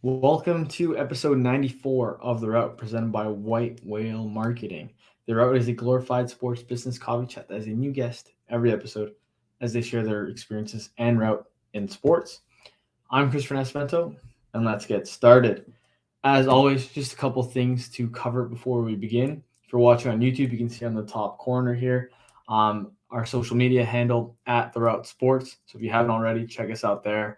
Welcome to episode 94 of The Route, presented by White Whale Marketing. The Route is a glorified sports business coffee chat that has a new guest every episode as they share their experiences and route in sports. I'm Christopher Nascimento, and let's get started. As always, just a couple things to cover before we begin. If you're watching on YouTube, you can see on the top corner here our social media handle at The Route Sports. So if you haven't already, check us out there.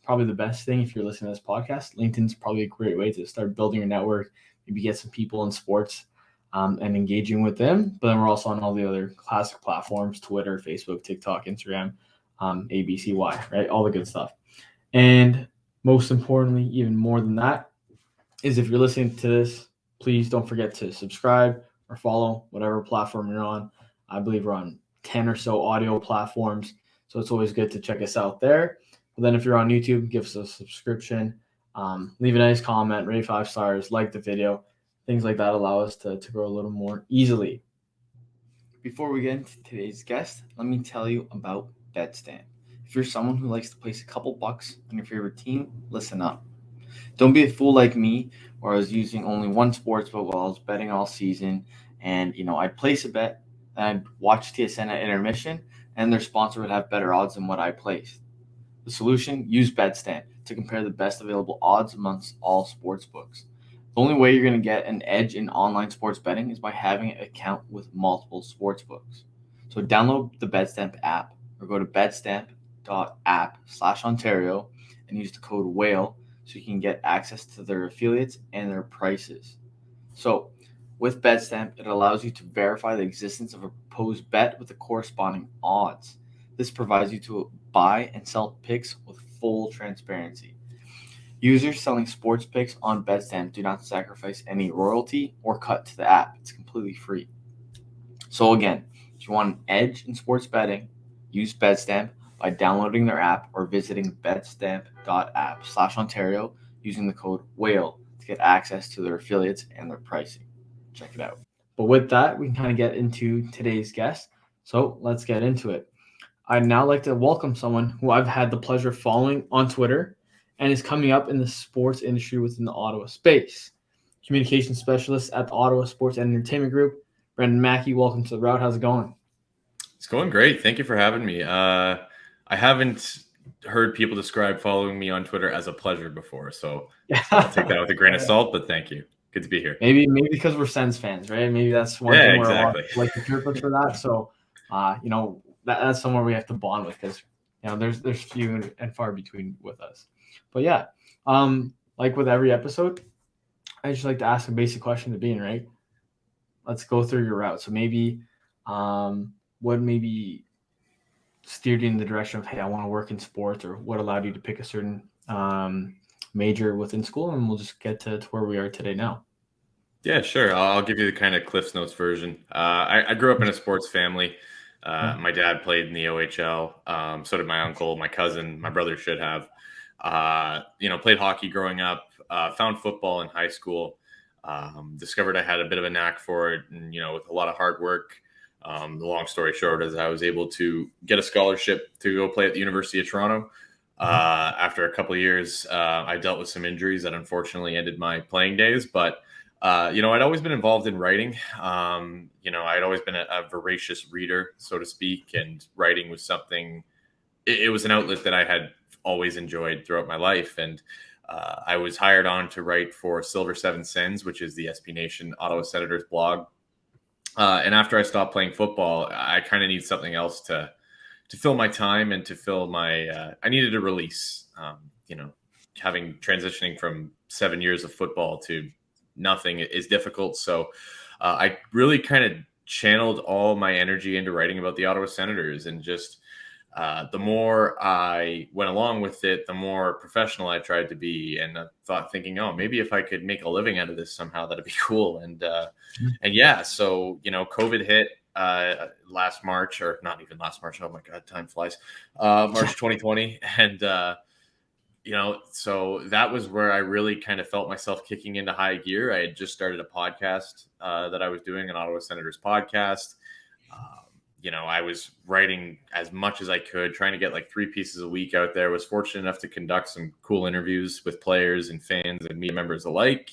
Probably the best thing if you're listening to this podcast, LinkedIn's probably a great way to start building your network, maybe get some people in sports and engaging with them. But then we're also on all the other classic platforms: Twitter, Facebook, TikTok, Instagram, ABCY, right? All the good stuff. And most importantly, even more than that, is if you're listening to this, please don't forget to subscribe or follow whatever platform you're on. I believe we're on 10 or so audio platforms. So it's always good to check us out there. But then if you're on YouTube, give us a subscription, leave a nice comment, rate 5 stars, like the video. Things like that allow us to grow a little more easily. Before we get into today's guest, let me tell you about BetStamp. If you're someone who likes to place a couple bucks on your favorite team, listen up. Don't be a fool like me, where I was using only one sports book while I was betting all season. And, I'd place a bet, and I'd watch TSN at intermission, and their sponsor would have better odds than what I placed. The solution? Use BetStamp to compare the best available odds amongst all sports books. The only way you're going to get an edge in online sports betting is by having an account with multiple sports books. So download the BetStamp app or go to betstamp.app/Ontario and use the code WHALE so you can get access to their affiliates and their prices. So with BetStamp, it allows you to verify the existence of a proposed bet with the corresponding odds. This provides you to buy and sell picks with full transparency. Users selling sports picks on BetStamp do not sacrifice any royalty or cut to the app. It's completely free. So again, if you want an edge in sports betting, use BetStamp by downloading their app or visiting betstamp.app/Ontario using the code WHALE to get access to their affiliates and their pricing. Check it out. But with that, we can kind of get into today's guest. So let's get into it. I'd now like to welcome someone who I've had the pleasure of following on Twitter and is coming up in the sports industry within the Ottawa space. Communication specialist at the Ottawa Sports and Entertainment Group, Brendan Maki. Welcome to the Route. How's it going? It's going great. Thank you for having me. I haven't heard people describe following me on Twitter as a pleasure before, so I'll take that with a grain of salt, but thank you. Good to be here. Maybe because we're Sens fans, right? Maybe that's one Yeah, thing where a lot of exactly. people like to interpret for that. So, that's somewhere we have to bond with because there's few and far between with us. But yeah, like with every episode, I just like to ask a basic question to begin, right? Let's go through your route. So maybe, what maybe steered you in the direction of, hey, I want to work in sports, or what allowed you to pick a certain major within school, and we'll just get to where we are today now. Yeah, sure. I'll give you the kind of Cliff's Notes version. I grew up in a sports family. Yeah. My dad played in the OHL. So did my uncle, my cousin, my brother should have. Played hockey growing up. Found football in high school. Discovered I had a bit of a knack for it, and with a lot of hard work. The long story short is I was able to get a scholarship to go play at the University of Toronto. After a couple of years, I dealt with some injuries that unfortunately ended my playing days, but I'd always been involved in writing. I'd always been a voracious reader, so to speak, and writing was something, it was an outlet that I had always enjoyed throughout my life. And I was hired on to write for Silver Seven Sens, which is the SB Nation Ottawa Senators blog. And after I stopped playing football, I kind of need something else to fill my time and to fill my, I needed a release, having transitioning from 7 years of football to nothing is difficult. So I really kind of channeled all my energy into writing about the Ottawa Senators, and just the more I went along with it, the more professional I tried to be, and thinking, oh, maybe if I could make a living out of this somehow, that'd be cool. And yeah, so COVID hit last March, or not even last March. Oh my God, time flies. March 2020, and so that was where I really kind of felt myself kicking into high gear. I had just started a podcast that I was doing, an Ottawa Senators podcast. I was writing as much as I could, trying to get like 3 pieces a week out there. Was fortunate enough to conduct some cool interviews with players and fans and media members alike.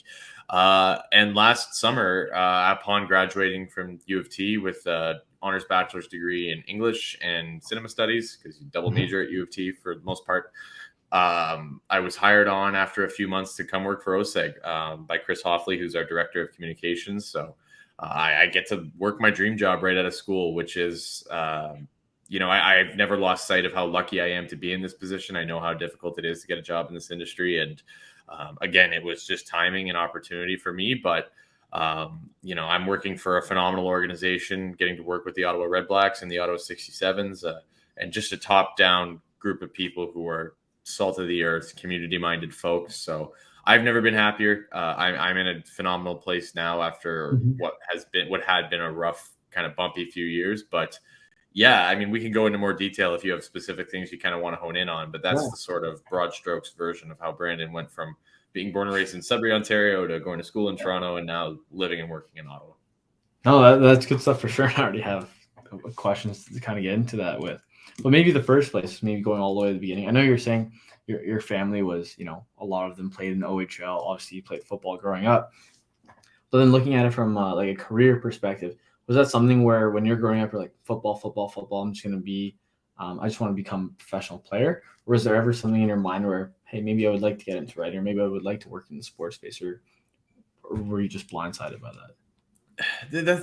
And last summer, upon graduating from U of T with honors bachelor's degree in English and cinema studies, because you double major at U of T for the most part, I was hired on after a few months to come work for OSEG by Chris Hoffley, who's our director of communications. So I get to work my dream job right out of school, which is, I've never lost sight of how lucky I am to be in this position. I know how difficult it is to get a job in this industry. And again, it was just timing and opportunity for me. But, I'm working for a phenomenal organization, getting to work with the Ottawa Red Blacks and the Ottawa 67s, and just a top-down group of people who are salt of the earth, community-minded folks. So I've never been happier. I'm in a phenomenal place now after what had been a rough, kind of bumpy few years. But yeah, I mean, we can go into more detail if you have specific things you kind of want to hone in on. But that's the sort of broad strokes version of how Brandon went from being born and raised in Sudbury, Ontario, to going to school in Toronto, and now living and working in Ottawa. No, that's good stuff for sure. I already have questions to kind of get into that with. But maybe the first place, maybe going all the way to the beginning. I know you're saying your family was, a lot of them played in the OHL. Obviously, you played football growing up. But then looking at it from like a career perspective, was that something where when you're growing up, you're like, football, I'm just going to be, I just want to become a professional player? Or was there ever something in your mind where, hey, maybe I would like to get into writing, or maybe I would like to work in the sports space, or were you just blindsided by that?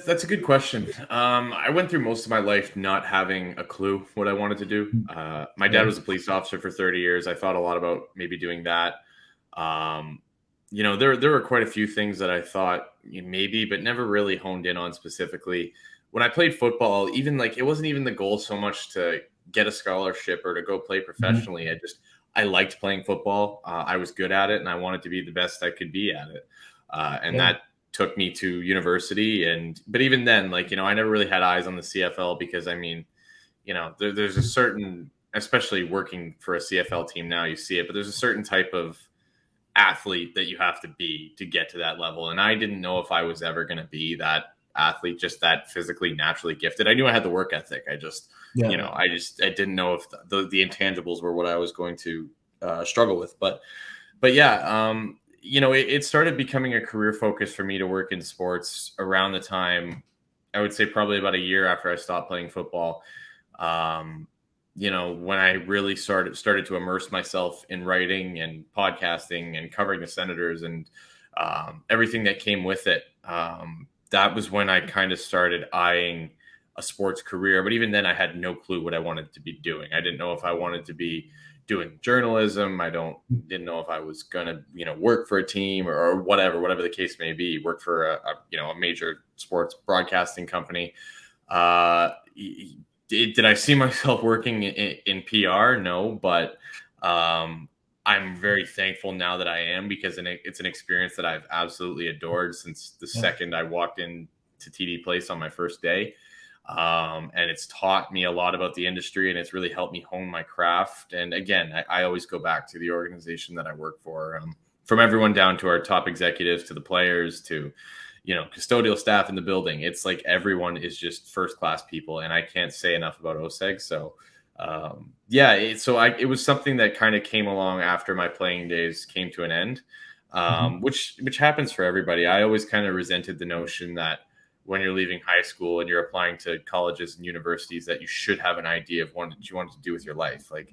That's a good question. I went through most of my life not having a clue what I wanted to do. My dad was a police officer for 30 years. I thought a lot about maybe doing that. There were quite a few things that I thought maybe, but never really honed in on specifically. When I played football, even like it wasn't even the goal so much to get a scholarship or to go play professionally. I liked playing football. I was good at it, and I wanted to be the best I could be at it. That took me to university. But even then, I never really had eyes on the CFL because, there's a certain, especially working for a CFL team now, you see it, but there's a certain type of athlete that you have to be to get to that level. And I didn't know if I was ever going to be that athlete, just that physically, naturally gifted. I knew I had the work ethic. I didn't know if the intangibles were what I was going to struggle with. But yeah, it started becoming a career focus for me to work in sports around the time, I would say probably about a year after I stopped playing football. When I really started to immerse myself in writing and podcasting and covering the Senators and everything that came with it. That was when I kind of started eyeing a sports career. But even then, I had no clue what I wanted to be doing. I didn't know if I wanted to be doing journalism. I didn't know if I was gonna, work for a team or whatever the case may be, work for a major sports broadcasting company. Did I see myself working in PR? No, but I'm very thankful now that I am, because it's an experience that I've absolutely adored since the second I walked into TD Place on my first day. And it's taught me a lot about the industry, and it's really helped me hone my craft. And again, I always go back to the organization that I work for, from everyone down to our top executives, to the players, to, custodial staff in the building. It's like everyone is just first-class people, and I can't say enough about OSEG. So, it was something that kind of came along after my playing days came to an end, which happens for everybody. I always kind of resented the notion that when you're leaving high school and you're applying to colleges and universities, that you should have an idea of what you wanted to do with your life. I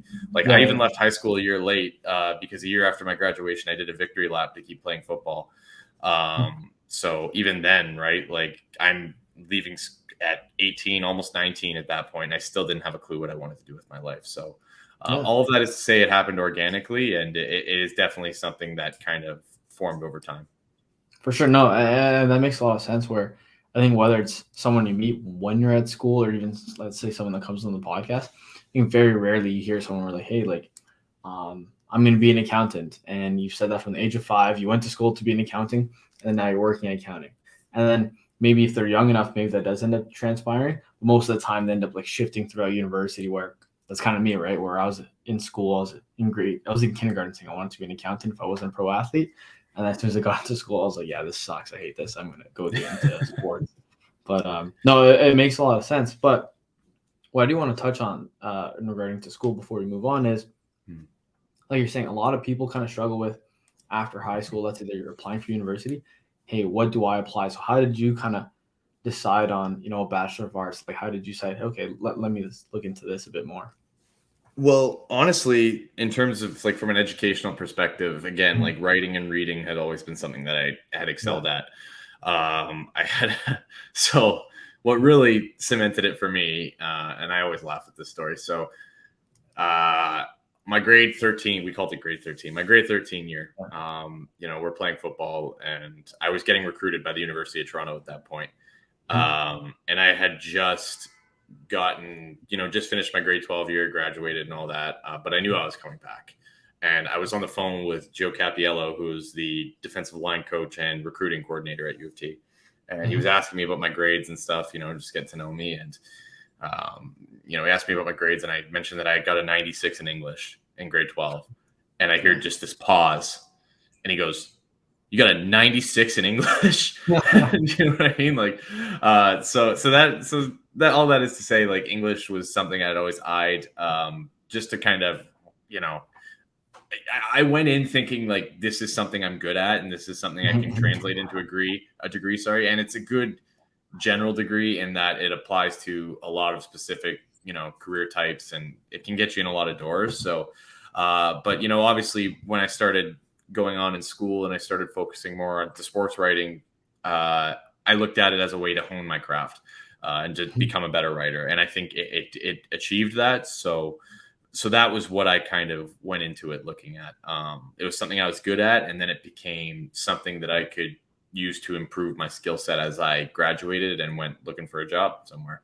even left high school a year late because a year after my graduation, I did a victory lap to keep playing football. So even then, right, I'm leaving at 18, almost 19 at that point, and I still didn't have a clue what I wanted to do with my life. So all of that is to say it happened organically, and it is definitely something that kind of formed over time. For sure. No, and that makes a lot of sense, where I think whether it's someone you meet when you're at school, or even, let's say, someone that comes on the podcast, I think very rarely you hear someone where hey, I'm going to be an accountant. And you said that from the age of 5, you went to school to be an accounting, and now you're working in accounting. And then maybe if they're young enough, maybe that does end up transpiring. But most of the time, they end up shifting throughout university, where that's kind of me, right? Where I was in school, I was in kindergarten saying I wanted to be an accountant if I wasn't a pro athlete. And as soon as I got to school, I was like, yeah, this sucks. I hate this. I'm going to go into sports. But no, it makes a lot of sense. But what I do want to touch on in regarding to school before we move on is, Hmm. like you're saying, a lot of people kind of struggle with after high school. Let's say that you're applying for university. Hey, what do I apply? So how did you kind of decide on, a Bachelor of Arts? Like, how did you say, okay, let me just look into this a bit more? Well, honestly, in terms of like from an educational perspective, again, Mhm. like writing and reading had always been something that I had Yeah. excelled at. I had so what really cemented it for me, and I always laugh at this story. So, uh, my grade 13, we called it grade 13. My grade 13 year, we're playing football, and I was getting recruited by the University of Toronto at that point. Mhm. And I had just gotten, just finished my grade 12 year, graduated and all that. But I knew I was coming back. And I was on the phone with Joe Capiello, who's the defensive line coach and recruiting coordinator at U of T. And he was Mhm. asking me about my grades and stuff, just get to know me. And, he asked me about my grades. And I mentioned that I got a 96 in English in grade 12. And I hear Yeah. just this pause. And he goes, "You got a 96 in English." You know what I mean? Like, so that all that is to say, like, English was something I'd always eyed, just to kind of, you know, I went in thinking like this is something I'm good at, and this is something I can Mhm. translate into a degree. Sorry, and it's a good general degree in that it applies to a lot of specific, career types, and it can get you in a lot of doors. So, but obviously, when I started going on in school and I started focusing more on the sports writing, I looked at it as a way to hone my craft, and to become a better writer. And I think it achieved that. So that was what I kind of went into it looking at. It was something I was good at, and then it became something that I could use to improve my skill set as I graduated and went looking for a job somewhere.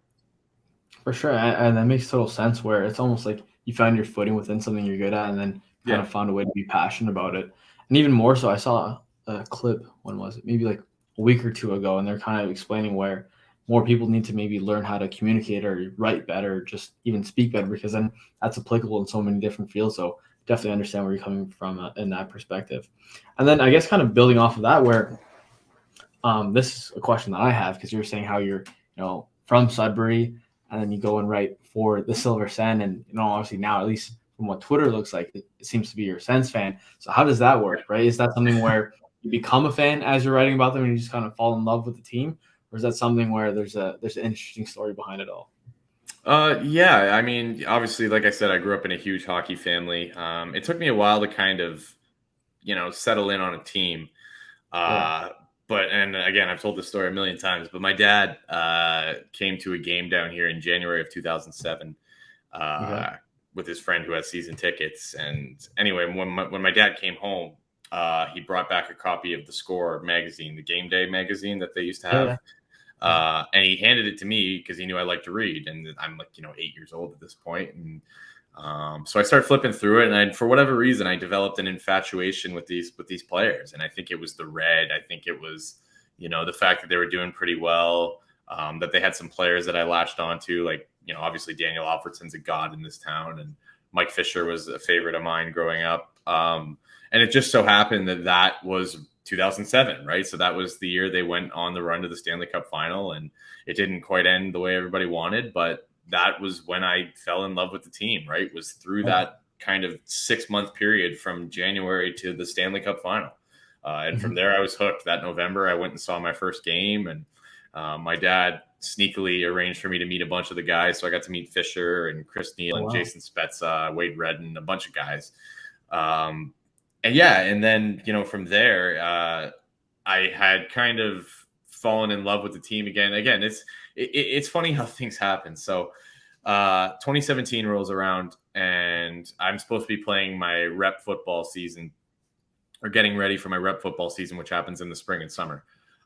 For sure, and that makes total sense. Where it's almost like you found your footing within something you're good at, and then kind Yeah. of found a way to be passionate about it. And even more so, I saw a clip. When was it? Maybe like a week or two ago, and they're kind of explaining where more people need to maybe learn how to communicate or write better, just even speak better, because then that's applicable in so many different fields. So definitely understand where you're coming from in that perspective. And then I guess kind of building off of that, where this is a question that I have because you were saying how you're, from Sudbury, and then you go and write for the Silver Sen, and obviously now, at least from what Twitter looks like, it seems to be you're a Sens fan. So how does that work, right? Is that something where you become a fan as you're writing about them, and you just kind of fall in love with the team, or is that something where there's an interesting story behind it all? Yeah. I mean, obviously, like I said, I grew up in a huge hockey family. It took me a while to kind of, settle in on a team. Yeah. Uh, and again, I've told this story a million times, but my dad came to a game down here in January of 2007, Okay. with his friend who has season tickets. And anyway, when my dad came home, he brought back a copy of the Score magazine, the Game Day magazine that they used to Yeah. have. Yeah. And he handed it to me because he knew I like to read, and I'm like 8 years old at this point, and so I started flipping through it, and for whatever reason, I developed an infatuation with these players, and I think it was the red. I think it was the fact that they were doing pretty well, that they had some players that I latched onto, like obviously Daniel Alfredsson's a god in this town, and Mike Fisher was a favorite of mine growing up. And it just so happened that that was 2007, right? So that was the year they went on the run to the Stanley Cup final, and it didn't quite end the way everybody wanted, but that was when I fell in love with the team, right? It was through Yeah. that kind of 6 month period from January to the Stanley Cup final. And from Mhm. there, I was hooked. That November, I went and saw my first game, and my dad sneakily arranged for me to meet a bunch of the guys. So I got to meet Fisher and Chris Neal Oh and wow. Jason Spezza, Wade Redden, a bunch of guys. Um, and yeah, and then from there, I had kind of fallen in love with the team again. Again, it's funny how things happen. So 2017 rolls around, and I'm supposed to be playing my rep football season, or getting ready for my rep football season, which happens in the spring and summer.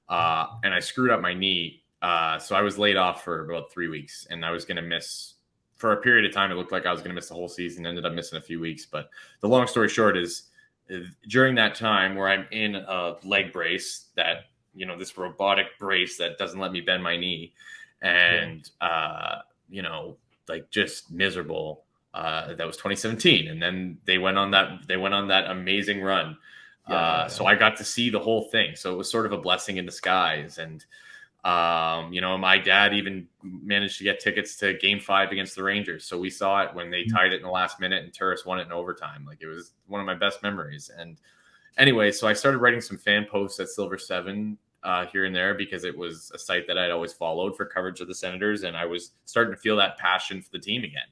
And I screwed up my knee, so I was laid off for about 3 weeks, and I was going to miss for a period of time. It looked like I was going to miss the whole season. Ended up missing a few weeks, but the long story short is, during that time where I'm in a leg brace, that this robotic brace that doesn't let me bend my knee, Yeah. and like just miserable. That was 2017, and then they went on that amazing run. Yeah. Yeah. So I got to see the whole thing. So it was sort of a blessing in disguise, and My dad even managed to get tickets to Game 5 against the Rangers, so we saw it when they tied it in the last minute and Turris won it in overtime. Like, it was one of my best memories. And anyway, so I started writing some fan posts at Silver Seven here and there because it was a site that I'd always followed for coverage of the Senators, and I was starting to feel that passion for the team again.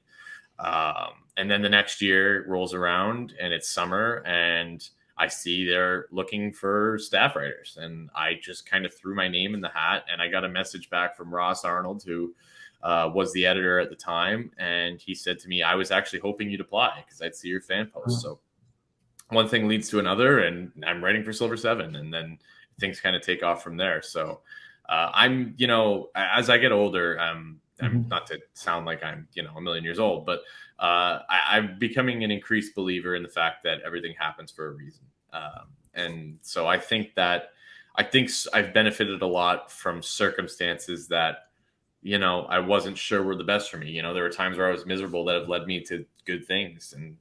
And then the next year rolls around and it's summer, and I see they're looking for staff writers, and I just kind of threw my name in the hat, and I got a message back from Ross Arnold, who was the editor at the time, and he said to me, I was actually hoping you'd apply because I'd see your fan post. So one thing leads to another, and I'm writing for Silver Seven, and then things kind of take off from there. So I'm, as I get older, I'm not to sound like I'm, a million years old, but I'm becoming an increased believer in the fact that everything happens for a reason. And so I think I've benefited a lot from circumstances that, I wasn't sure were the best for me. There were times where I was miserable that have led me to good things. And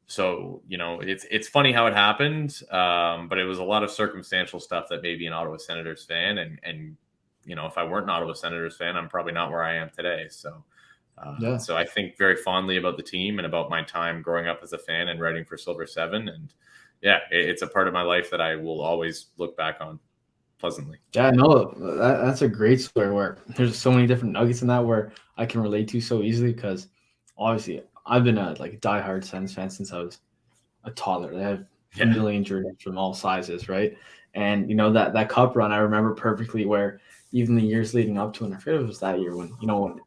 so, it's funny how it happened. But it was a lot of circumstantial stuff that made me an Ottawa Senators fan. And if I weren't an Ottawa Senators fan, I'm probably not where I am today. So, so I think very fondly about the team and about my time growing up as a fan and writing for Silver Seven. And yeah, it's a part of my life that I will always look back on pleasantly. Yeah, no, that's a great story where there's so many different nuggets in that where I can relate to so easily, because obviously I've been a diehard Sens fan since I was a toddler. They have a million jerseys from all sizes, right? And that cup run, I remember perfectly, where even the years leading up to it, and I forget if it was that year when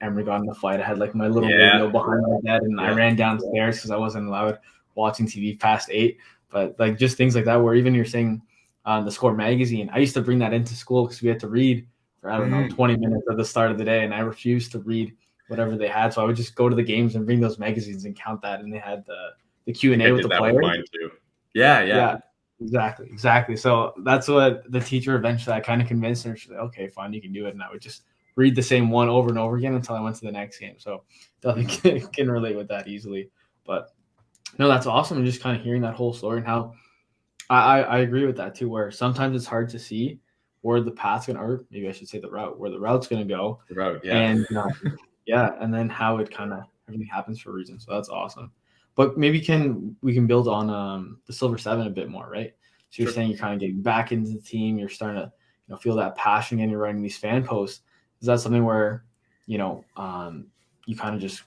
Emery got in the fight, I had my little radio behind my bed, and I ran downstairs because I wasn't allowed watching TV past 8. But just things like that, where even you're saying the Score magazine, I used to bring that into school because we had to read for 20 minutes at the start of the day, and I refused to read whatever they had, so I would just go to the games and bring those magazines and count that, and they had the Q&A with the players. With mine too. Yeah, exactly. So that's what the teacher eventually, I kind of convinced her. She's like, okay, fine, you can do it. And I would just read the same one over and over again until I went to the next game. So definitely can relate with that easily. But no, that's awesome. And just kind of hearing that whole story, and how I agree with that too, where sometimes it's hard to see where the path's going to, or maybe I should say where the route's going to go. The route, yeah. And and then how it kind of everything happens for a reason. So that's awesome. But maybe we can build on the Silver Seven a bit more, right? So you're saying you're kind of getting back into the team. You're starting to feel that passion, and you're writing these fan posts. Is that something where you kind of just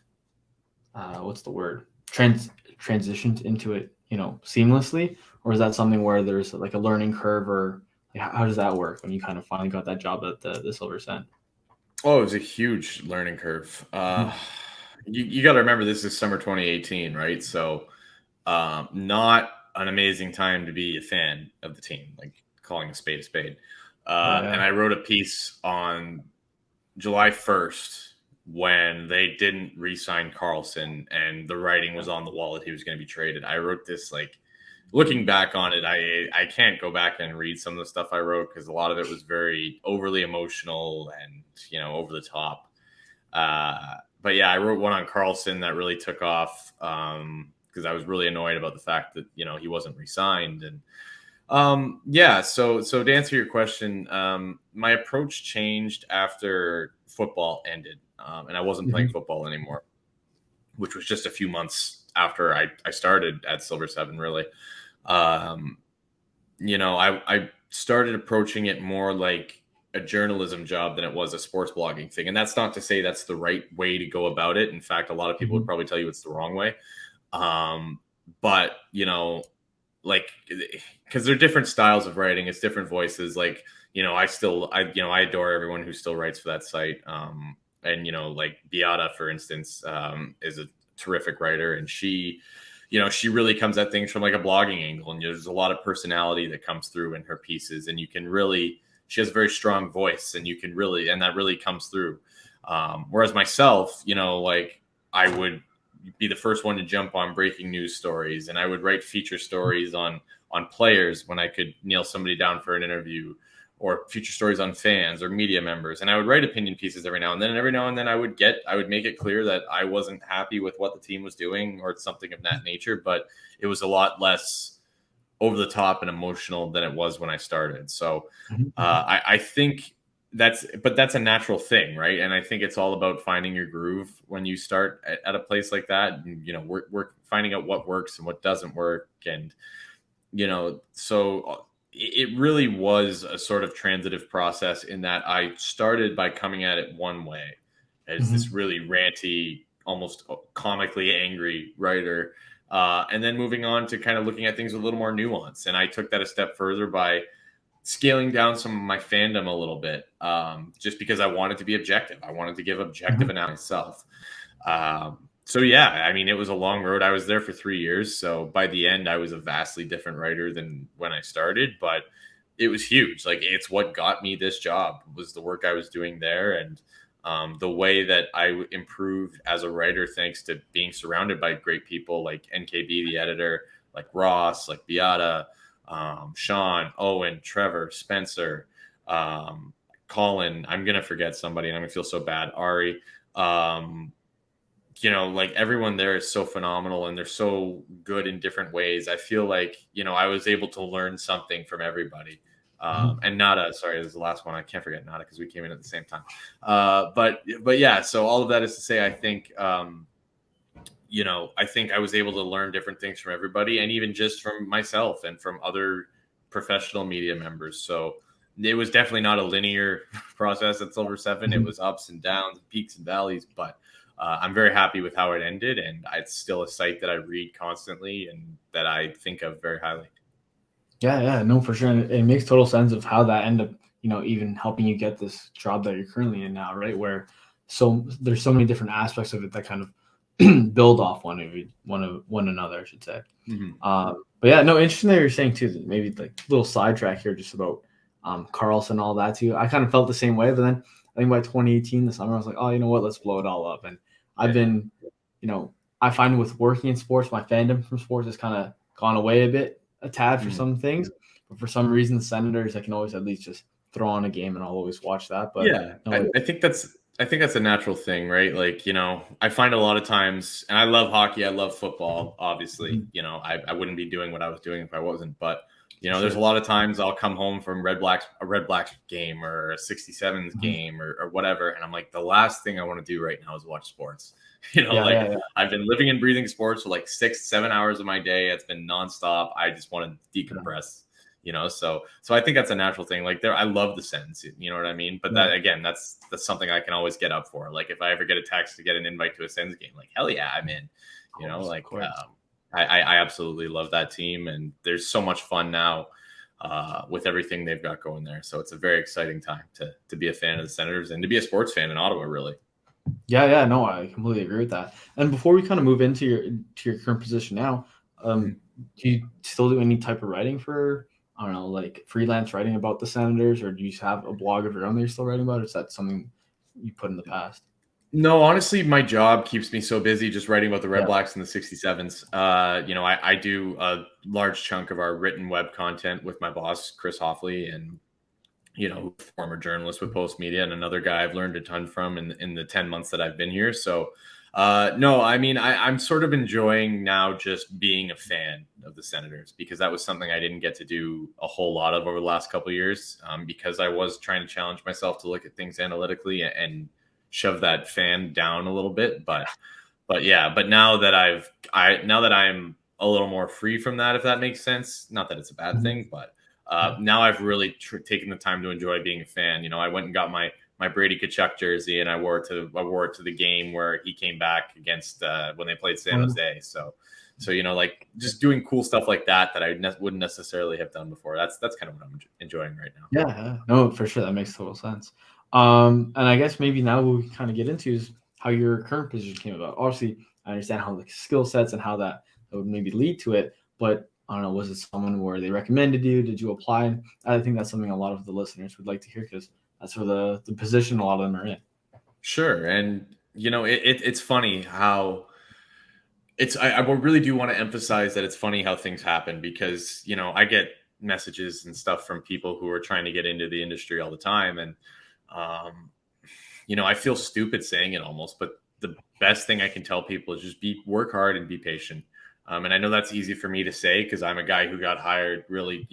what's the word, transitioned into it seamlessly, or is that something where there's a learning curve, or how does that work when you kind of finally got that job at the Silver Sen? Oh, it was a huge learning curve. You got to remember, this is summer 2018, right? So not an amazing time to be a fan of the team, like calling a spade a spade. And I wrote a piece on July 1st when they didn't re-sign Carlson, and the writing was on the wall that he was going to be traded. I wrote this, looking back on it, I can't go back and read some of the stuff I wrote because a lot of it was very overly emotional and, over the top. But yeah, I wrote one on Carlson that really took off because I was really annoyed about the fact that, he wasn't re-signed. And so to answer your question, my approach changed after football ended, and I wasn't playing football anymore, which was just a few months after I started at Silver Seven, really. I started approaching it more like a journalism job than it was a sports blogging thing. And that's not to say that's the right way to go about it. In fact, a lot of people would probably tell you it's the wrong way. But, because they're different styles of writing, it's different voices. I adore everyone who still writes for that site. And, Beata, for instance, is a terrific writer, and she really comes at things from a blogging angle, and there's a lot of personality that comes through in her pieces, and she has a very strong voice, and that really comes through. Whereas myself, I would be the first one to jump on breaking news stories, and I would write feature stories on players when I could nail somebody down for an interview, or feature stories on fans or media members. And I would write opinion pieces every now and then. And every now and then I would make it clear that I wasn't happy with what the team was doing or something of that nature, but it was a lot less over the top and emotional than it was when I started. So I think that's a natural thing, right? And I think it's all about finding your groove when you start at a place like that. And, we're finding out what works and what doesn't work, and so it really was a sort of transitive process in that I started by coming at it one way as this Mhm. really ranty, almost comically angry writer, and then moving on to kind of looking at things with a little more nuance. And I took that a step further by scaling down some of my fandom a little bit, just because I wanted to be objective. I wanted to give objective Mhm. analysis myself. So yeah, I mean, it was a long road. I was there for 3 years, so by the end, I was a vastly different writer than when I started. But it was huge. Like, it's what got me this job was the work I was doing there, and the way that I improved as a writer, thanks to being surrounded by great people like NKB, the editor, like Ross, like Beata, Sean, Owen, Trevor, Spencer, Colin. I'm gonna forget somebody, and I'm gonna feel so bad. Ari. Um, like, everyone there is so phenomenal, and they're so good in different ways. I feel like, I was able to learn something from everybody. Mhm. And Nada, sorry, this is the last one. I can't forget Nada because we came in at the same time. But yeah, so all of that is to say, I think I was able to learn different things from everybody, and even just from myself and from other professional media members. So it was definitely not a linear process at Silver Seven. It Mhm. was ups and downs, peaks and valleys, but I'm very happy with how it ended, and it's still a site that I read constantly and that I think of very highly. Yeah, yeah, no, for sure. And it makes total sense of how that ended up, even helping you get this job that you're currently in now, right? Where there's so many different aspects of it that kind of build off one another, I should say. Mhm. But yeah, no, interesting that you're saying too. That maybe like a little sidetrack here, just about Carlson and all that too. I kind of felt the same way, but then I think by 2018, the summer, I was like, oh, you know what? Let's blow it all up. And I've Yeah. been, you know, I find with working in sports, my fandom from sports has kind of gone away a tad for Mhm. some things, but for some reason, the Senators, I can always at least just throw on a game and I'll always watch that. But Yeah, no, I think that's a natural thing, right? Like, I find a lot of times, and I love hockey, I love football, obviously. Mhm. I wouldn't be doing what I was doing if I wasn't. But, For there's a sure. lot of times I'll come home from a Red Blacks game or a 67s Mhm. game, or whatever, and I'm like, the last thing I want to do right now is watch sports. Yeah, Like, yeah, yeah. I've been living and breathing sports for like 6, 7 hours of my day. It's been nonstop. I just want to Yeah. decompress. So I think that's a natural thing. Like, I love the Sens, you know what I mean? But that, Yeah. again, that's something I can always get up for. Like, if I ever get a text to get an invite to a Sens game, like, hell yeah, I'm in. Of course, of Like, course. I absolutely love that team, and there's so much fun now, with everything they've got going there. So it's a very exciting time to be a fan of the Senators and to be a sports fan in Ottawa, really. Yeah, yeah, no, I completely agree with that. And before we kind of move into your current position now, Mhm. do you still do any type of writing for, I don't know, like freelance writing about the Senators, or do you have a blog of your own that you're still writing about? Or is that something you put in the past? No, honestly, my job keeps me so busy just writing about the Red Yeah. Blacks and the 67s. I do a large chunk of our written web content with my boss, Chris Hoffley, and, former journalist with Post Media, and another guy I've learned a ton from in the 10 months that I've been here. So, no, I mean, I'm sort of enjoying now just being a fan of the Senators, because that was something I didn't get to do a whole lot of over the last couple of years, because I was trying to challenge myself to look at things analytically and shove that fan down a little bit. But yeah, but now that I'm a little more free from that, if that makes sense. Not that it's a bad Mhm. thing, but Yeah. now I've really taken the time to enjoy being a fan. I went and got my Brady Kachuk jersey, and I wore it to the game where he came back against, when they played San Well, Jose. So like, just doing cool stuff like that I wouldn't necessarily have done before. That's kind of what I'm enjoying right now. yeah, yeah, no, for sure, that makes total sense. And I guess maybe now what we kind of get into is how your current position came about. Obviously, I understand how the skill sets and how that would maybe lead to it, but I don't know, was it someone where they recommended you? Did you apply? And I think that's something a lot of the listeners would like to hear, because that's where the position a lot of them are in. Sure, and it's funny how I really do want to emphasize that it's funny how things happen, because I get messages and stuff from people who are trying to get into the industry all the time, and um, I feel stupid saying it almost, but the best thing I can tell people is just work hard and be patient. And I know that's easy for me to say because I'm a guy who got hired really,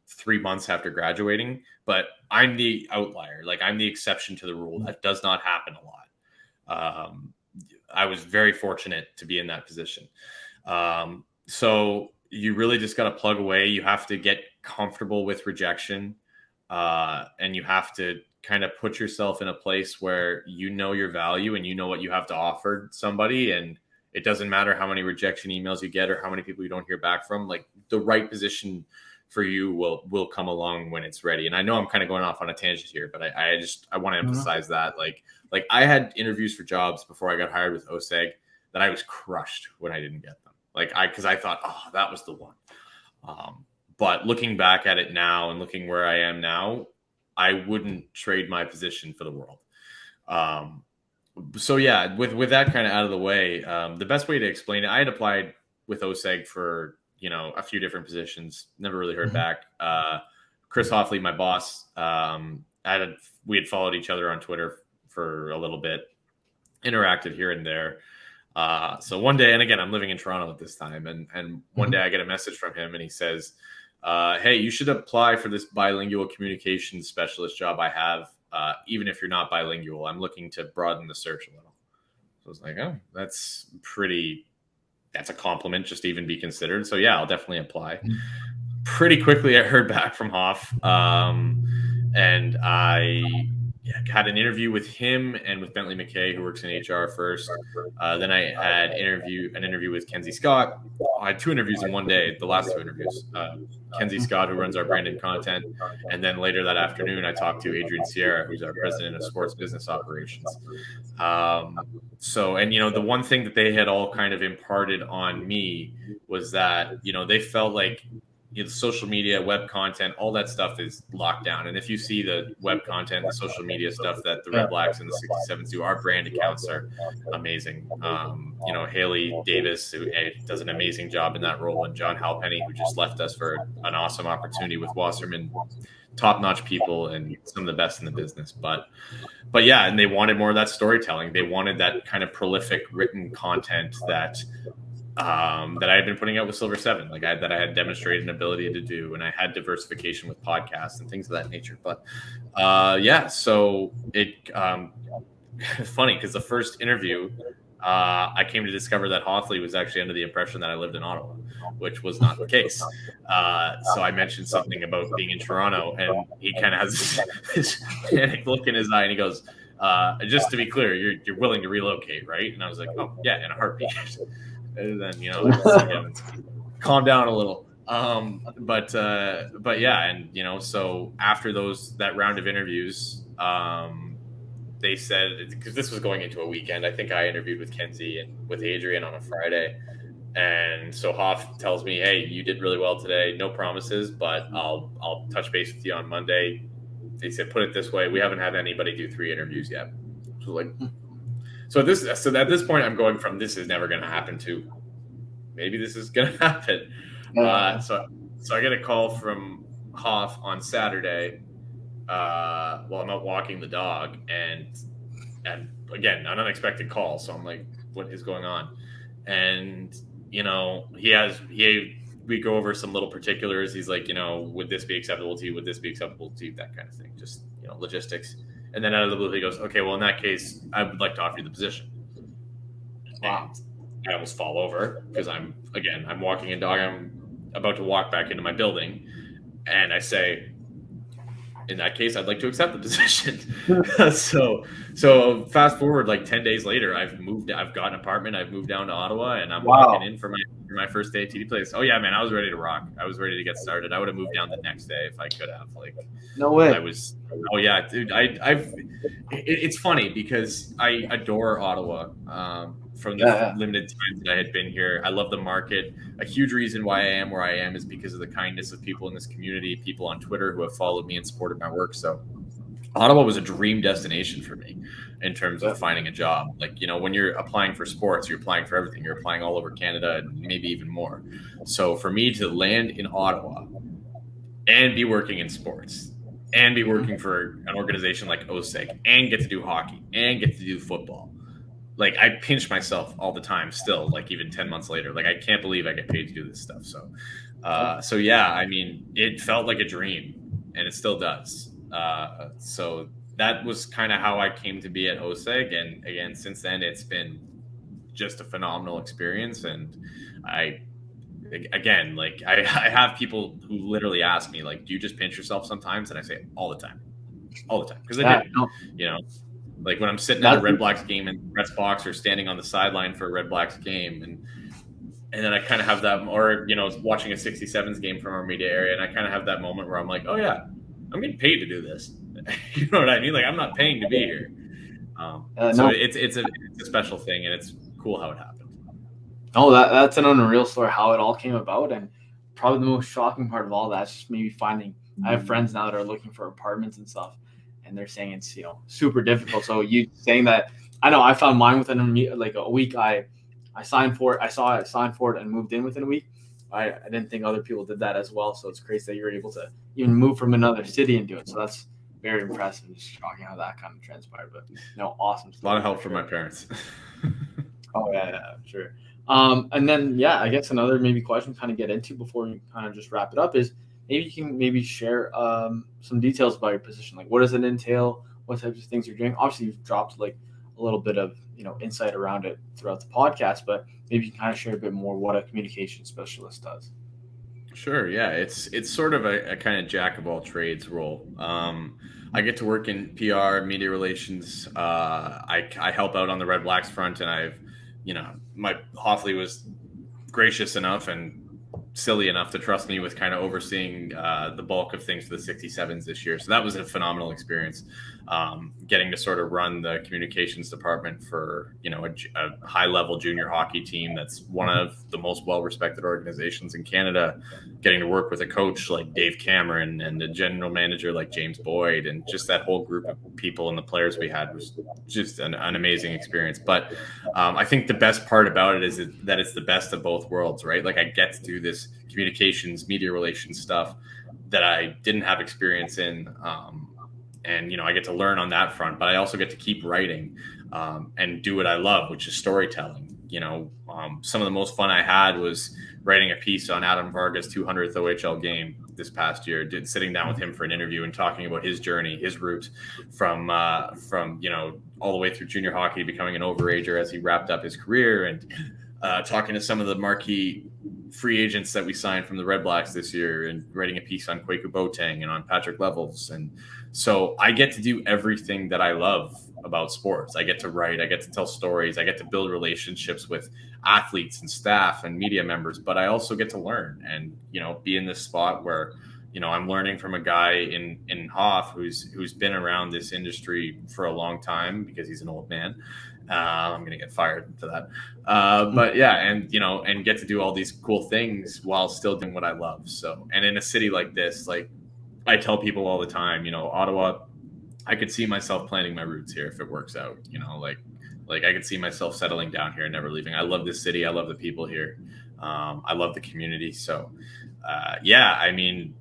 3 months after graduating, but I'm the outlier. Like, I'm the exception to the rule. That does not happen a lot. I was very fortunate to be in that position. So you really just got to plug away. You have to get comfortable with rejection, and you have to kind of put yourself in a place where you know your value and you know what you have to offer somebody. And it doesn't matter how many rejection emails you get or how many people you don't hear back from. Like, the right position for you will come along when it's ready. And I know I'm kind of going off on a tangent here, but I want to emphasize that like I had interviews for jobs before I got hired with OSEG that I was crushed when I didn't get them. Because I thought, oh, that was the one. But looking back at it now and looking where I am now, I wouldn't trade my position for the world. So yeah, with that kind of out of the way, the best way to explain it, I had applied with OSEG for, a few different positions, never really heard back. Chris Hoffley, my boss, we had followed each other on Twitter for a little bit, interacted here and there. So one day, and again, I'm living in Toronto at this time, and one day I get a message from him and he says, hey, you should apply for this bilingual communications specialist job I have. Even if you're not bilingual, I'm looking to broaden the search a little. So I was like, oh, that's a compliment just to even be considered. So yeah, I'll definitely apply. Pretty quickly, I heard back from Hoff, and I had an interview with him and with Bentley McKay, who works in HR first. Then I had an interview with Kenzie Scott. I had 2 interviews in one day, the last 2 interviews. Kenzie Scott, who runs our branded content. And then later that afternoon, I talked to Adrian Sierra, who's our president of sports business operations. The one thing that they had all kind of imparted on me was that, they felt like social media, web content, all that stuff is locked down. And if you see the web content, the social media stuff that the Red Blacks and the 67s do, our brand accounts are amazing. Haley Davis, who does an amazing job in that role, and John Halpenny, who just left us for an awesome opportunity with Wasserman, top-notch people and some of the best in the business. But yeah, and they wanted more of that storytelling. They wanted that kind of prolific written content that I had been putting out with Silver 7, that I had demonstrated an ability to do, and I had diversification with podcasts and things of that nature. But so it funny because the first interview, I came to discover that Hoffley was actually under the impression that I lived in Ottawa, which was not the case. So I mentioned something about being in Toronto, and he kind of has this panic look in his eye, and he goes, just to be clear, you're willing to relocate, right? And I was like, oh yeah, in a heartbeat. And then calm down a little. But yeah, and so after that round of interviews, they said, because this was going into a weekend, I think I interviewed with Kenzie and with Adrian on a Friday, and so Hoff tells me, hey, you did really well today, no promises, but I'll touch base with you on Monday. They said, put it this way, we haven't had anybody do 3 interviews yet. So at this point, I'm going from this is never going to happen to maybe this is going to happen. So I get a call from Hoff on Saturday while I'm out walking the dog, and again, an unexpected call. So I'm like, what is going on? And we go over some little particulars. He's like, would this be acceptable to you? Would this be acceptable to you? That kind of thing. Just logistics. And then out of the blue, he goes, okay, well, in that case, I would like to offer you the position. Wow. And I almost fall over because I'm walking a dog. I'm about to walk back into my building. And I say, in that case, I'd like to accept the position. So fast forward, 10 days later, I've got an apartment. I've moved down to Ottawa, and I'm walking in for my first day at TD Place. Oh yeah, man, I was ready to rock. I was ready to get started. I would have moved down the next day if I could have. No way. Oh yeah, dude. It's funny because I adore Ottawa. From the limited time that I had been here, I love the market. A huge reason why I am where I am is because of the kindness of people in this community, people on Twitter who have followed me and supported my work. So Ottawa was a dream destination for me in terms of finding a job. When you're applying for sports, you're applying for everything. You're applying all over Canada and maybe even more. So for me to land in Ottawa and be working in sports and be working for an organization like OSEG and get to do hockey and get to do football, like I pinch myself all the time still, like even 10 months later. Like I can't believe I get paid to do this stuff. So yeah, I mean, it felt like a dream and it still does. So that was kind of how I came to be at OSEG. And again, since then, it's been just a phenomenal experience. And I, again, like I have people who literally ask me, like, do you just pinch yourself sometimes? And I say all the time, because I Yeah, do, you know, like when I'm sitting at a that's Red Blacks game in the press box or standing on the sideline for a Red Blacks game, and then I kind of have that, or watching a 67s game from our media area, and I kind of have that moment where I'm like, oh yeah, I'm getting paid to do this. You know what I mean? Like I'm not paying to be here. So no. it's a special thing, and it's cool how it happened. Oh, that's an unreal story how it all came about, and probably the most shocking part of all that is just maybe finding. I have friends now that are looking for apartments and stuff, and they're saying it's super difficult. So you saying that, I know I found mine within like a week. I signed for it. I saw it, signed for it, and moved in within a week. I didn't think other people did that as well. So it's crazy that you're able to even move from another city and do it. So that's very impressive. It's shocking how that kind of transpired. But awesome. A lot of help from my parents. Oh yeah, sure. And then I guess another maybe question kind of get into before we kind of just wrap it up is maybe you can maybe share some details about your position. Like what does it entail? What types of things you're doing? Obviously, you've dropped like a little bit of insight around it throughout the podcast, but maybe you can kind of share a bit more what a communication specialist does. Sure. Yeah, it's sort of a kind of jack of all trades role. I get to work in PR, media relations. I help out on the Red Blacks front, and my Hoffley was gracious enough and silly enough to trust me with kind of overseeing the bulk of things for the 67s this year. So that was a phenomenal experience. Getting to sort of run the communications department for a high level junior hockey team that's one of the most well respected organizations in Canada. Getting to work with a coach like Dave Cameron and a general manager like James Boyd, and just that whole group of people and the players we had was just an amazing experience. But I think the best part about it is that it's the best of both worlds, right? Like I get to do this communications, media relations stuff that I didn't have experience in. And I get to learn on that front, but I also get to keep writing and do what I love, which is storytelling. Some of the most fun I had was writing a piece on Adam Varga's 200th OHL game this past year, sitting down with him for an interview and talking about his journey, his route from all the way through junior hockey to becoming an overager as he wrapped up his career, and talking to some of the marquee free agents that we signed from the Red Blacks this year, and writing a piece on Kwaku Boateng and on Patrick Levels. And so I get to do everything that I love about sports. I get to write, I get to tell stories, I get to build relationships with athletes and staff and media members, but I also get to learn and, be in this spot where, I'm learning from a guy in Hoff who's been around this industry for a long time because he's an old man. I'm going to get fired for that. But yeah, and get to do all these cool things while still doing what I love. So, and in a city like this, like I tell people all the time, Ottawa, I could see myself planting my roots here if it works out, like I could see myself settling down here and never leaving. I love this city. I love the people here. I love the community. So, I mean,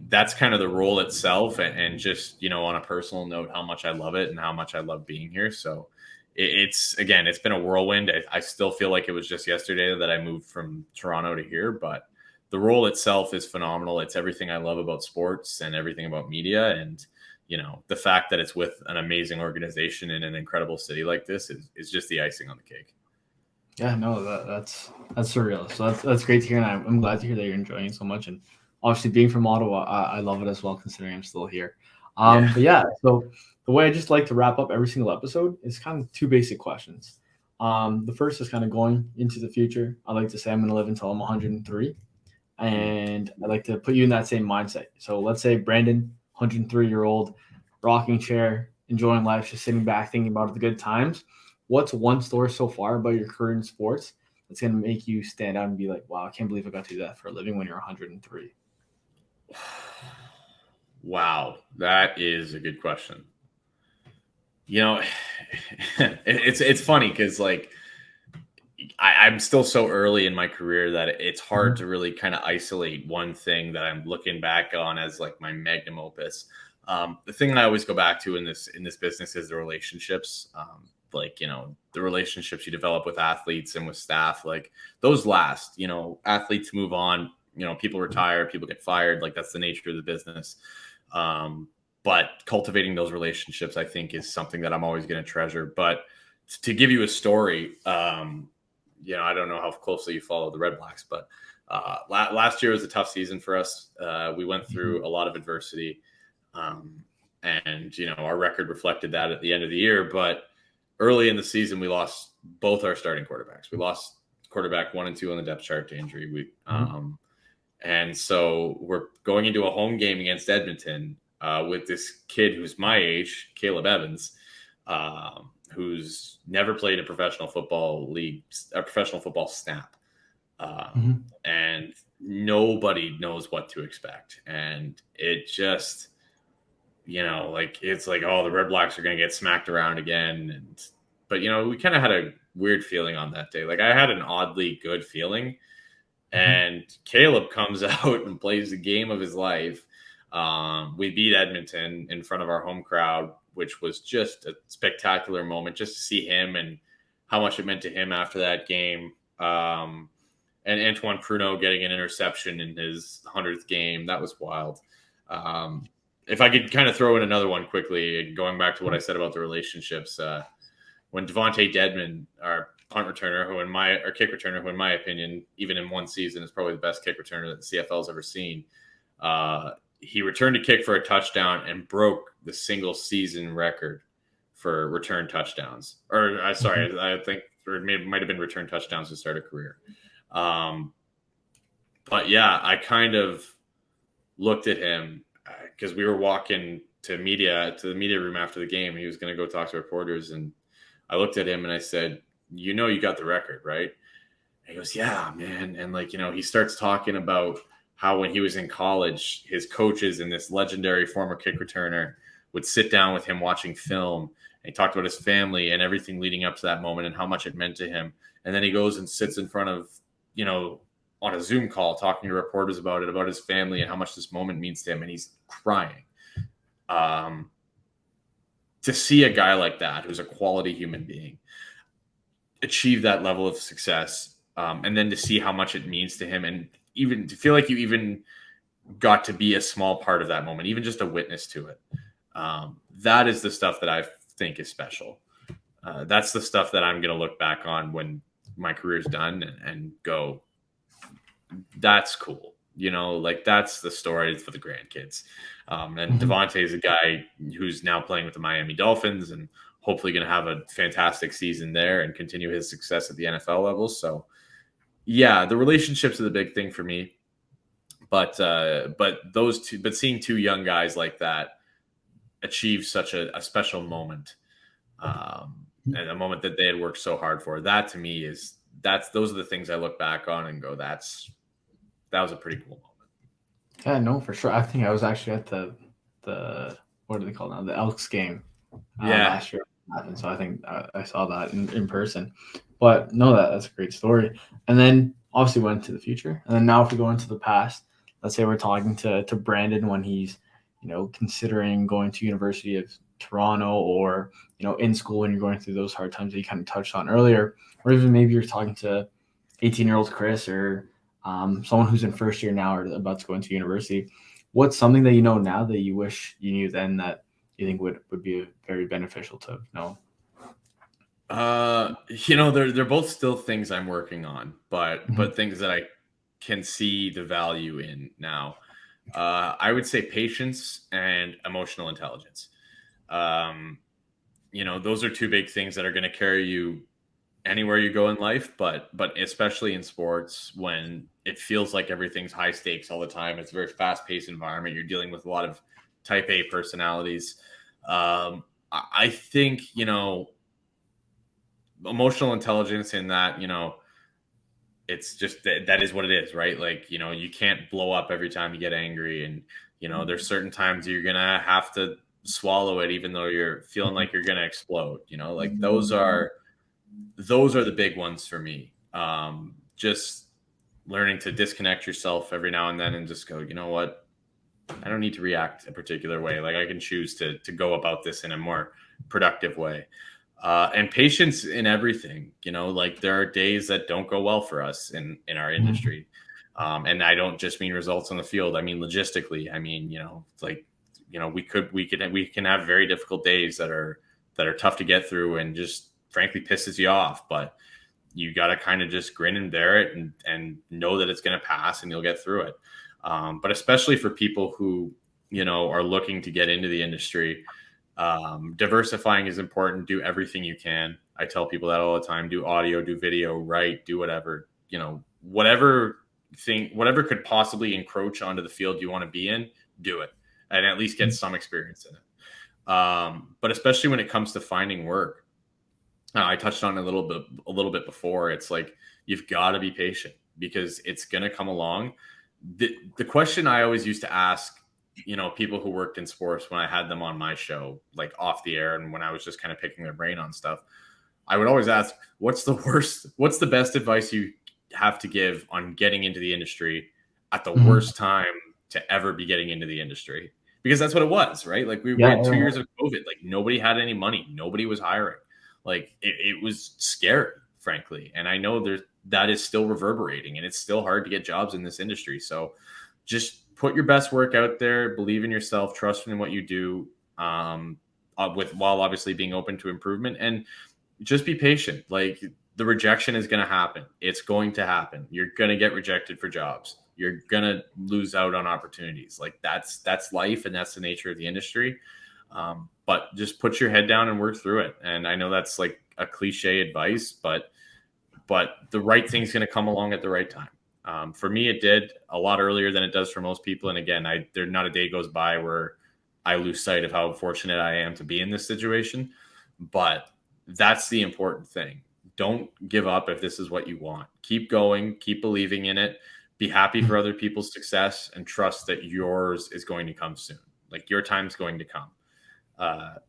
that's kind of the role itself, and just, on a personal note, how much I love it and how much I love being here. So it's been a whirlwind. I still feel like it was just yesterday that I moved from Toronto to here, but the role itself is phenomenal. It's everything I love about sports and everything about media. And, the fact that it's with an amazing organization in an incredible city like this is just the icing on the cake. Yeah, no, that's surreal. So that's great to hear, and I'm glad to hear that you're enjoying it so much. And obviously, being from Ottawa, I love it as well, considering I'm still here. But so the way I just like to wrap up every single episode is kind of two basic questions. The first is kind of going into the future. I like to say I'm going to live until I'm 103, and I like to put you in that same mindset. So let's say Brandon, 103-year-old, rocking chair, enjoying life, just sitting back thinking about the good times. What's one story so far about your career in sports that's going to make you stand out and be like, wow, I can't believe I got to do that for a living when you're 103? Wow, that is a good question. It's funny because like I'm still so early in my career that it's hard to really kind of isolate one thing that I'm looking back on as like my magnum opus. The thing that I always go back to in this business is the relationships. like, the relationships you develop with athletes and with staff, like those last, athletes move on, people retire, people get fired. Like that's the nature of the business. But cultivating those relationships, I think, is something that I'm always going to treasure. But to give you a story, I don't know how closely you follow the Red Blacks, but last year was a tough season for us. We went through a lot of adversity, and our record reflected that at the end of the year. But early in the season, we lost both our starting quarterbacks. We lost quarterback 1 and 2 on the depth chart to injury. And so we're going into a home game against Edmonton with this kid who's my age, Caleb Evans, who's never played a professional football league, a professional football snap. And nobody knows what to expect. And it just, it's like, oh, the Red Blacks are going to get smacked around again. But we kind of had a weird feeling on that day. Like I had an oddly good feeling. And Caleb comes out and plays the game of his life. We beat Edmonton in front of our home crowd, which was just a spectacular moment just to see him and how much it meant to him after that game. And Antoine Pruneau getting an interception in his 100th game. That was wild. If I could kind of throw in another one quickly, going back to what I said about the relationships, when Devontae Dedmon, our kick returner, who in my opinion, even in one season, is probably the best kick returner that the CFL's ever seen. He returned a kick for a touchdown and broke the single season record for return touchdowns. I think it might have been return touchdowns to start a career. But yeah, I kind of looked at him because we were walking to the media room after the game. He was going to go talk to reporters, and I looked at him and I said, you got the record, right? And he goes, yeah, man. And he starts talking about how when he was in college, his coaches and this legendary former kick returner would sit down with him watching film. And he talked about his family and everything leading up to that moment and how much it meant to him. And then he goes and sits in front of, on a Zoom call, talking to reporters about it, about his family and how much this moment means to him. And he's crying. To see a guy like that, who's a quality human being, achieve that level of success, and then to see how much it means to him, and even to feel like you even got to be a small part of that moment, even just a witness to it. That is the stuff that I think is special. That's the stuff that I'm going to look back on when my career's done and go, that's cool. That's the story for the grandkids. And Devontae is a guy who's now playing with the Miami Dolphins and hopefully going to have a fantastic season there and continue his success at the NFL level. So yeah, the relationships are the big thing for me, but seeing two young guys like that achieve such a special moment, and a moment that they had worked so hard for, that to me those are the things I look back on and go, that was a pretty cool moment. Yeah, no, for sure. I think I was actually at the what do they call it now? The Elks game last year. And so I think I saw that in person. But no, that's a great story. And then obviously went into the future. And then now if we go into the past, let's say we're talking to Brandon when he's, considering going to University of Toronto, or, in school when you're going through those hard times that you kind of touched on earlier, or even maybe you're talking to 18-year-old Chris, or someone who's in first year now or about to go into university. What's something that you know now that you wish you knew then that you think would be very beneficial to know? They're both still things I'm working on, but things that I can see the value in now. I would say patience and emotional intelligence. Those are two big things that are going to carry you anywhere you go in life, but especially in sports, when it feels like everything's high stakes all the time. It's a very fast paced environment. You're dealing with a lot of type A personalities. I think, emotional intelligence in that, it's just that is what it is, right? Like, you can't blow up every time you get angry, and, there's certain times you're going to have to swallow it, even though you're feeling like you're going to explode, like those are the big ones for me. Just learning to disconnect yourself every now and then and just go, you know what? I don't need to react a particular way. Like I can choose to go about this in a more productive way. and patience in everything. Like there are days that don't go well for us in our industry. And I don't just mean results on the field. I mean logistically. I mean, like, we can have very difficult days that are tough to get through and just frankly pisses you off. But you got to kind of just grin and bear it and know that it's going to pass and you'll get through it. But especially for people who, are looking to get into the industry, diversifying is important. Do everything you can. I tell people that all the time. Do audio, do video, write, do whatever, whatever could possibly encroach onto the field you want to be in, do it and at least get some experience in it. But especially when it comes to finding work, I touched on it a little bit before. It's like, you've got to be patient because it's going to come along. The question I always used to ask, people who worked in sports when I had them on my show, like off the air, and when I was just kind of picking their brain on stuff, I would always ask, what's the best advice you have to give on getting into the industry at the worst time to ever be getting into the industry? Because that's what it was, right? Like we had 2 years of COVID, like nobody had any money. Nobody was hiring. Like it was scary, frankly. And I know that is still reverberating and it's still hard to get jobs in this industry. So just put your best work out there, believe in yourself, trust in what you do, while obviously being open to improvement, and just be patient. Like the rejection is going to happen. It's going to happen. You're going to get rejected for jobs. You're going to lose out on opportunities. Like that's life and that's the nature of the industry. But just put your head down and work through it. And I know that's like a cliche advice, but the right thing's going to come along at the right time. For me, it did a lot earlier than it does for most people. And again, there's not a day goes by where I lose sight of how fortunate I am to be in this situation. But that's the important thing. Don't give up if this is what you want. Keep going, keep believing in it, be happy for other people's success, and trust that yours is going to come soon. Like your time's going to come.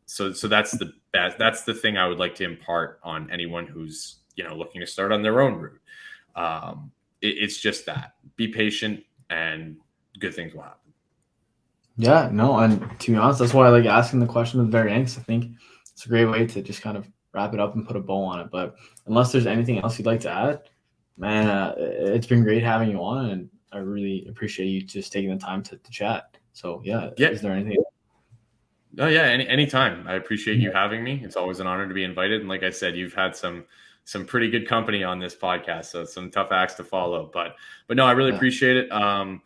So that's the best. That's the thing I would like to impart on anyone who's, looking to start on their own route. It's just that. Be patient and good things will happen. Yeah, no, and to be honest, that's why I like asking the question at the very end. I think it's a great way to just kind of wrap it up and put a bow on it. But unless there's anything else you'd like to add, man, it's been great having you on, and I really appreciate you just taking the time to chat. So yeah, is there anything? Oh yeah, anytime. I appreciate you having me. It's always an honor to be invited. And like I said, you've had some pretty good company on this podcast, so some tough acts to follow. But no, I really appreciate it. Come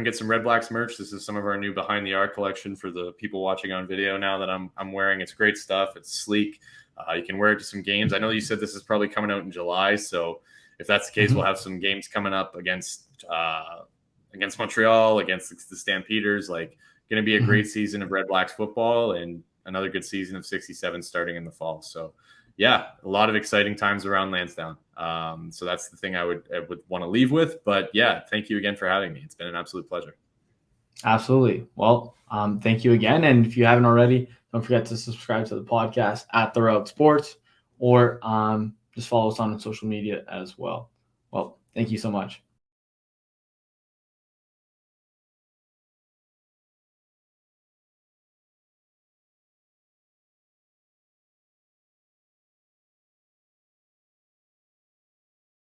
get some Red Blacks merch. This is some of our new behind the arc collection for the people watching on video now that I'm wearing. It's great stuff. It's sleek. You can wear it to some games. I know you said this is probably coming out in July, so if that's the case, we'll have some games coming up against Montreal, against the Stampeders. Like, going to be a great season of Red Blacks football and another good season of 67 starting in the fall. So yeah, a lot of exciting times around Lansdowne. So that's the thing I would want to leave with. But yeah, thank you again for having me. It's been an absolute pleasure. Absolutely. Well, thank you again. And if you haven't already, don't forget to subscribe to the podcast at The Route Sports, or just follow us on social media as well. Well, thank you so much.